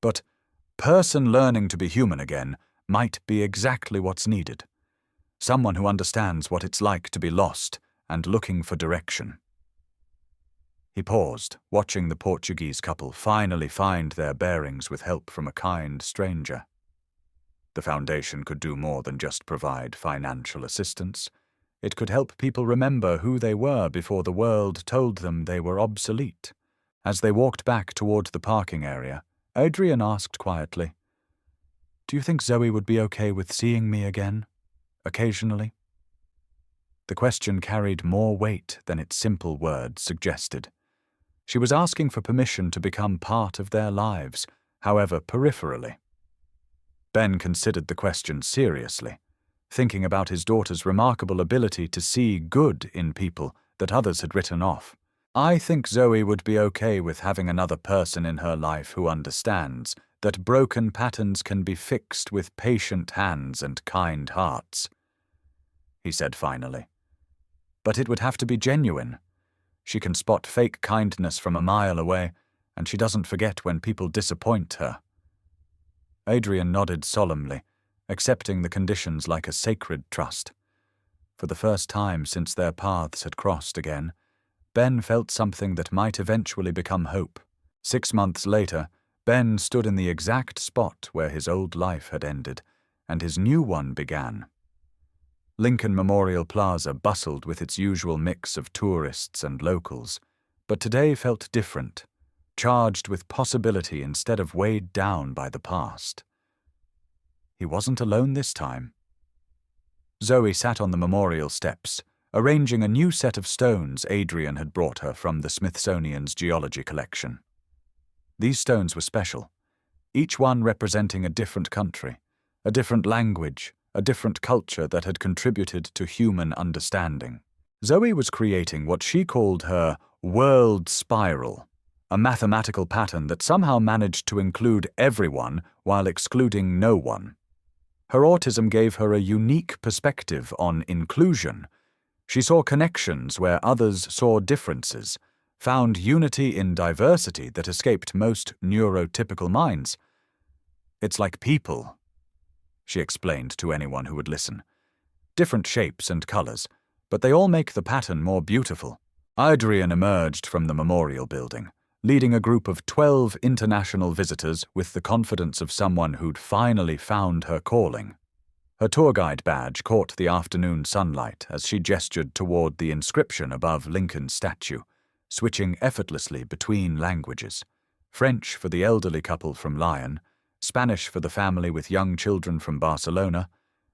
But person learning to be human again might be exactly what's needed. Someone who understands what it's like to be lost and looking for direction. He paused, watching the Portuguese couple finally find their bearings with help from a kind stranger. The foundation could do more than just provide financial assistance. It could help people remember who they were before the world told them they were obsolete. As they walked back toward the parking area, Adrian asked quietly, "Do you think Zoe would be okay with seeing me again, occasionally?" The question carried more weight than its simple words suggested. She was asking for permission to become part of their lives, however peripherally. Ben considered the question seriously, thinking about his daughter's remarkable ability to see good in people that others had written off. "I think Zoe would be okay with having another person in her life who understands that broken patterns can be fixed with patient hands and kind hearts," he said finally. "But it would have to be genuine. She can spot fake kindness from a mile away, and she doesn't forget when people disappoint her." Adrian nodded solemnly, accepting the conditions like a sacred trust. For the first time since their paths had crossed again, Ben felt something that might eventually become hope. 6 months later, Ben stood in the exact spot where his old life had ended, and his new one began. Lincoln Memorial Plaza bustled with its usual mix of tourists and locals, but today felt different, charged with possibility instead of weighed down by the past. He wasn't alone this time. Zoe sat on the memorial steps, arranging a new set of stones Adrian had brought her from the Smithsonian's geology collection. These stones were special, each one representing a different country, a different language, a different culture that had contributed to human understanding. Zoe was creating what she called her world spiral, a mathematical pattern that somehow managed to include everyone while excluding no one. Her autism gave her a unique perspective on inclusion. She saw connections where others saw differences, found unity in diversity that escaped most neurotypical minds. "It's like people," she explained to anyone who would listen. "Different shapes and colors, but they all make the pattern more beautiful." Adrian emerged from the memorial building, leading a group of 12 international visitors with the confidence of someone who'd finally found her calling. Her tour guide badge caught the afternoon sunlight as she gestured toward the inscription above Lincoln's statue, switching effortlessly between languages: French for the elderly couple from Lyon, Spanish for the family with young children from Barcelona,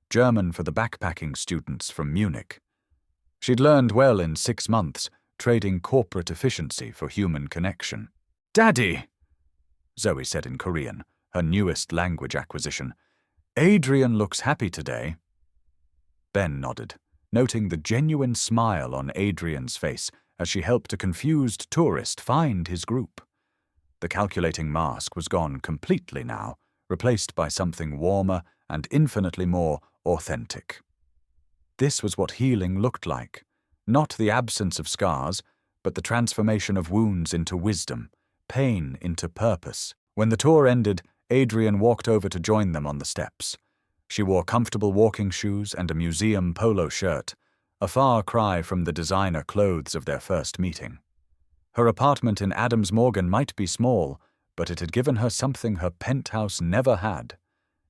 German for the backpacking students from Munich. She'd learned well in 6 months, trading corporate efficiency for human connection. "Daddy," Zoe said in Korean, her newest language acquisition, "Adrian looks happy today." Ben nodded, noting the genuine smile on Adrian's face as she helped a confused tourist find his group. The calculating mask was gone completely now, replaced by something warmer and infinitely more authentic. This was what healing looked like, not the absence of scars, but the transformation of wounds into wisdom, pain into purpose. When the tour ended, Adrian walked over to join them on the steps. She wore comfortable walking shoes and a museum polo shirt, a far cry from the designer clothes of their first meeting. Her apartment in Adams Morgan might be small, but it had given her something her penthouse never had: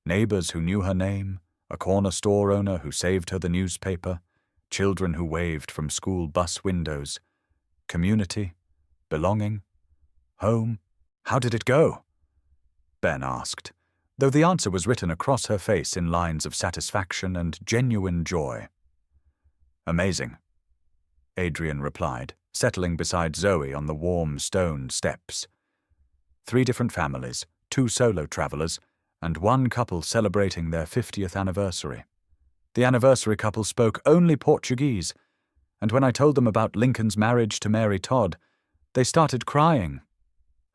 neighbors who knew her name, a corner store owner who saved her the newspaper, children who waved from school bus windows. Community, belonging, home. How did it go? Ben asked, though the answer was written across her face in lines of satisfaction and genuine joy. "Amazing," Adrian replied, settling beside Zoe on the warm stone steps. 3 different families, 2 solo travelers, and 1 couple celebrating their 50th anniversary. The anniversary couple spoke only Portuguese, and when I told them about Lincoln's marriage to Mary Todd, they started crying.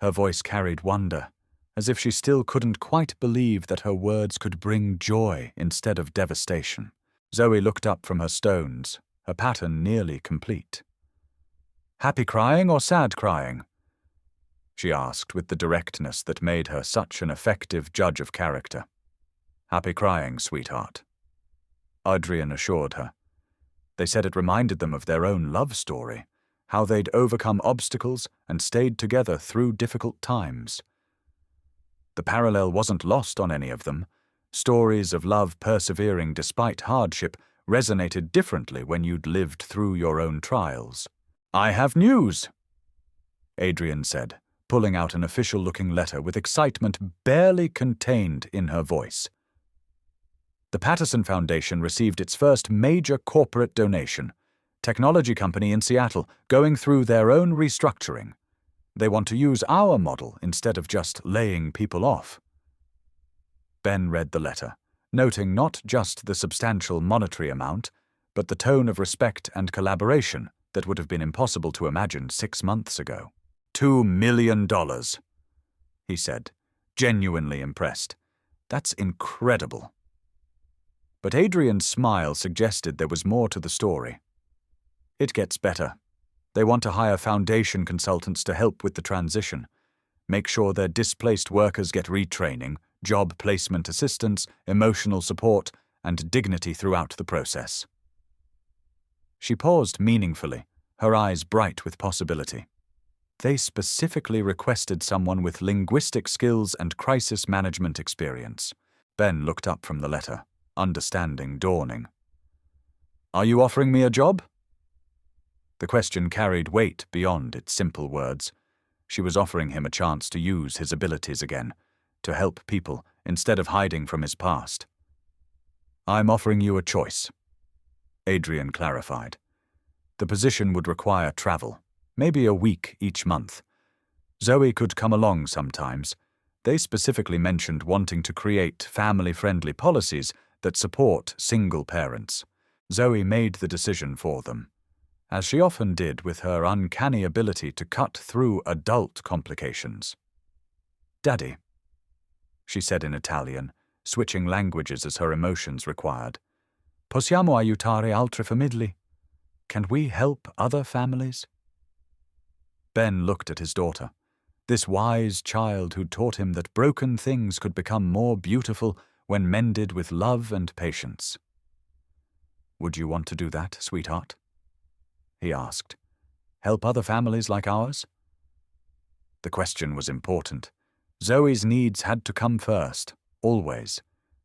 Her voice carried wonder, as if she still couldn't quite believe that her words could bring joy instead of devastation. Zoe looked up from her stones, her pattern nearly complete. "Happy crying or sad crying?" she asked with the directness that made her such an effective judge of character. "Happy crying, sweetheart," Adrian assured her. They said it reminded them of their own love story, how they'd overcome obstacles and stayed together through difficult times. The parallel wasn't lost on any of them. Stories of love persevering despite hardship resonated differently when you'd lived through your own trials. "I have news," Adrian said, pulling out an official-looking letter with excitement barely contained in her voice. The Patterson Foundation received its first major corporate donation, technology company in Seattle, going through their own restructuring. They want to use our model instead of just laying people off. Ben read the letter, noting not just the substantial monetary amount, but the tone of respect and collaboration that would have been impossible to imagine 6 months ago. $2 million, he said, genuinely impressed. That's incredible. But Adrian's smile suggested there was more to the story. It gets better. They want to hire foundation consultants to help with the transition, make sure their displaced workers get retraining, job placement assistance, emotional support, and dignity throughout the process. She paused meaningfully, her eyes bright with possibility. They specifically requested someone with linguistic skills and crisis management experience. Ben looked up from the letter, understanding dawning. "Are you offering me a job?" The question carried weight beyond its simple words. She was offering him a chance to use his abilities again, to help people instead of hiding from his past. "I'm offering you a choice," Adrian clarified. The position would require travel, maybe a week each month. Zoe could come along sometimes. They specifically mentioned wanting to create family-friendly policies that support single parents. Zoe made the decision for them, as she often did with her uncanny ability to cut through adult complications. "Daddy," she said in Italian, switching languages as her emotions required. "Possiamo aiutare altre famiglie? Can we help other families?" Ben looked at his daughter, this wise child who taught him that broken things could become more beautiful when mended with love and patience. "Would you want to do that, sweetheart?" he asked. "Help other families like ours?" The question was important. Zoe's needs had to come first, always,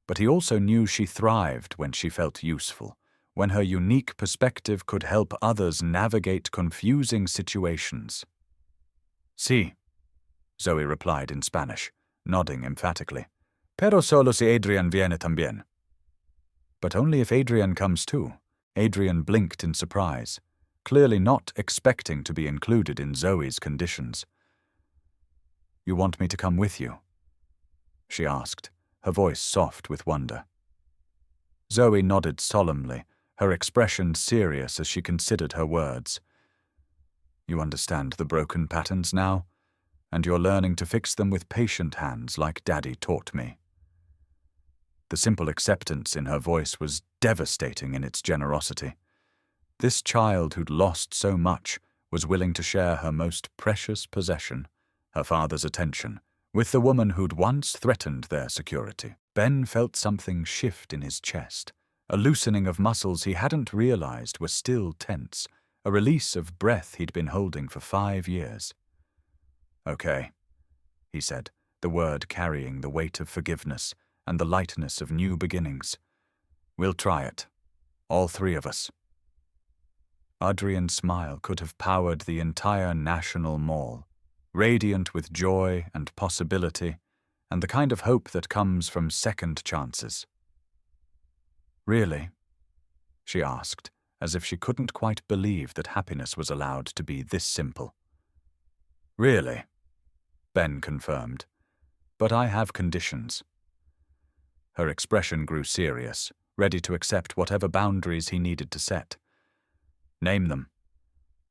but he also knew she thrived when she felt useful, when her unique perspective could help others navigate confusing situations. "Sí," Zoe replied in Spanish, nodding emphatically. "Pero solo si Adrian viene también." But only if Adrian comes too. Adrian blinked in surprise, clearly not expecting to be included in Zoe's conditions. "You want me to come with you?" she asked, her voice soft with wonder. Zoe nodded solemnly, her expression serious as she considered her words. "You understand the broken patterns now, and you're learning to fix them with patient hands like Daddy taught me." The simple acceptance in her voice was devastating in its generosity. This child who'd lost so much was willing to share her most precious possession, her father's attention, with the woman who'd once threatened their security. Ben felt something shift in his chest, a loosening of muscles he hadn't realized were still tense, a release of breath he'd been holding for 5 years. "Okay," he said, the word carrying the weight of forgiveness and the lightness of new beginnings. "We'll try it. All 3 of us." Adrian's smile could have powered the entire National Mall, radiant with joy and possibility, and the kind of hope that comes from second chances. "Really?" she asked, as if she couldn't quite believe that happiness was allowed to be this simple. "Really?" Ben confirmed. "But I have conditions." Her expression grew serious, ready to accept whatever boundaries he needed to set. "Name them,"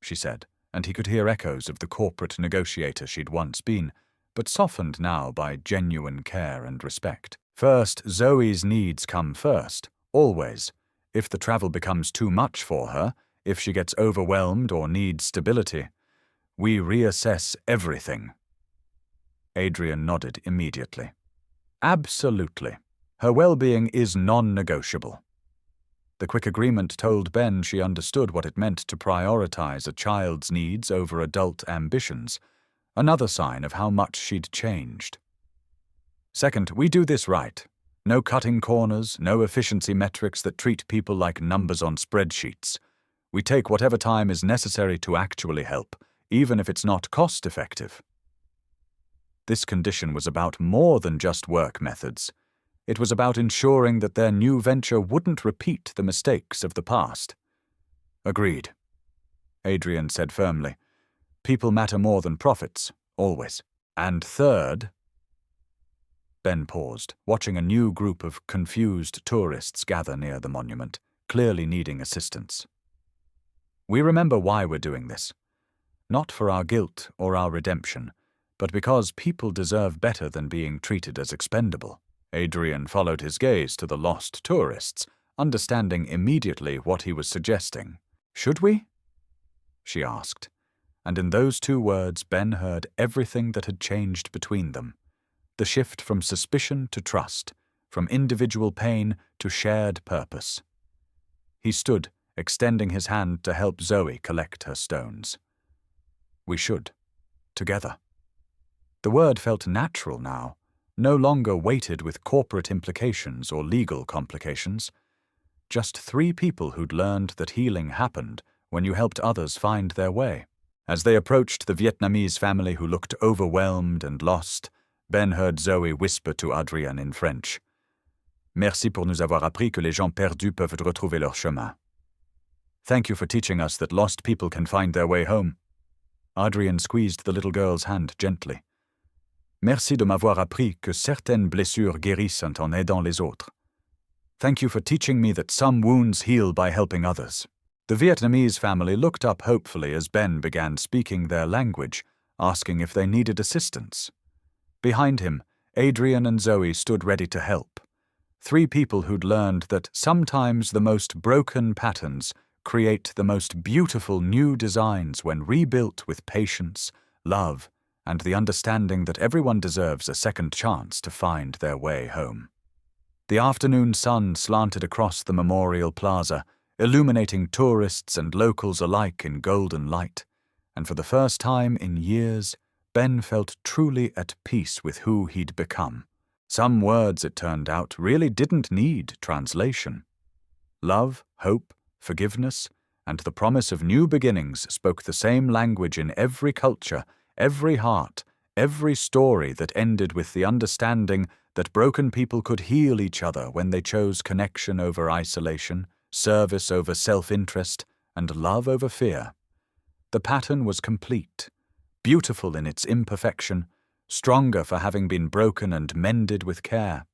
she said, and he could hear echoes of the corporate negotiator she'd once been, but softened now by genuine care and respect. "First, Zoe's needs come first, always. If the travel becomes too much for her, if she gets overwhelmed or needs stability, we reassess everything." Adrian nodded immediately. "Absolutely. Her well-being is non-negotiable." The quick agreement told Ben she understood what it meant to prioritize a child's needs over adult ambitions, another sign of how much she'd changed. "Second, we do this right. No cutting corners, no efficiency metrics that treat people like numbers on spreadsheets. We take whatever time is necessary to actually help, even if it's not cost-effective." This condition was about more than just work methods. It was about ensuring that their new venture wouldn't repeat the mistakes of the past. "Agreed," Adrian said firmly. "People matter more than profits, always. And third—" Ben paused, watching a new group of confused tourists gather near the monument, clearly needing assistance. "We remember why we're doing this. Not for our guilt or our redemption, but because people deserve better than being treated as expendable." Adrian followed his gaze to the lost tourists, understanding immediately what he was suggesting. "Should we?" she asked, and in those two words Ben heard everything that had changed between them. The shift from suspicion to trust, from individual pain to shared purpose. He stood, extending his hand to help Zoe collect her stones. "We should. Together." The word felt natural now, no longer weighted with corporate implications or legal complications. Just three people who'd learned that healing happened when you helped others find their way. As they approached the Vietnamese family who looked overwhelmed and lost, Ben heard Zoe whisper to Adrian in French, "Merci pour nous avoir appris que les gens perdus peuvent retrouver leur chemin." "Thank you for teaching us that lost people can find their way home." Adrian squeezed the little girl's hand gently. "Merci de m'avoir appris que certaines blessures guérissent en aidant les autres." "Thank you for teaching me that some wounds heal by helping others." The Vietnamese family looked up hopefully as Ben began speaking their language, asking if they needed assistance. Behind him, Adrian and Zoe stood ready to help. Three people who'd learned that sometimes the most broken patterns create the most beautiful new designs when rebuilt with patience, love, and the understanding that everyone deserves a second chance to find their way home. The afternoon sun slanted across the memorial plaza, illuminating tourists and locals alike in golden light, and for the first time in years, Ben felt truly at peace with who he'd become. Some words, it turned out, really didn't need translation. Love, hope, forgiveness, and the promise of new beginnings spoke the same language in every culture, every heart, every story that ended with the understanding that broken people could heal each other when they chose connection over isolation, service over self-interest, and love over fear. The pattern was complete, beautiful in its imperfection, stronger for having been broken and mended with care.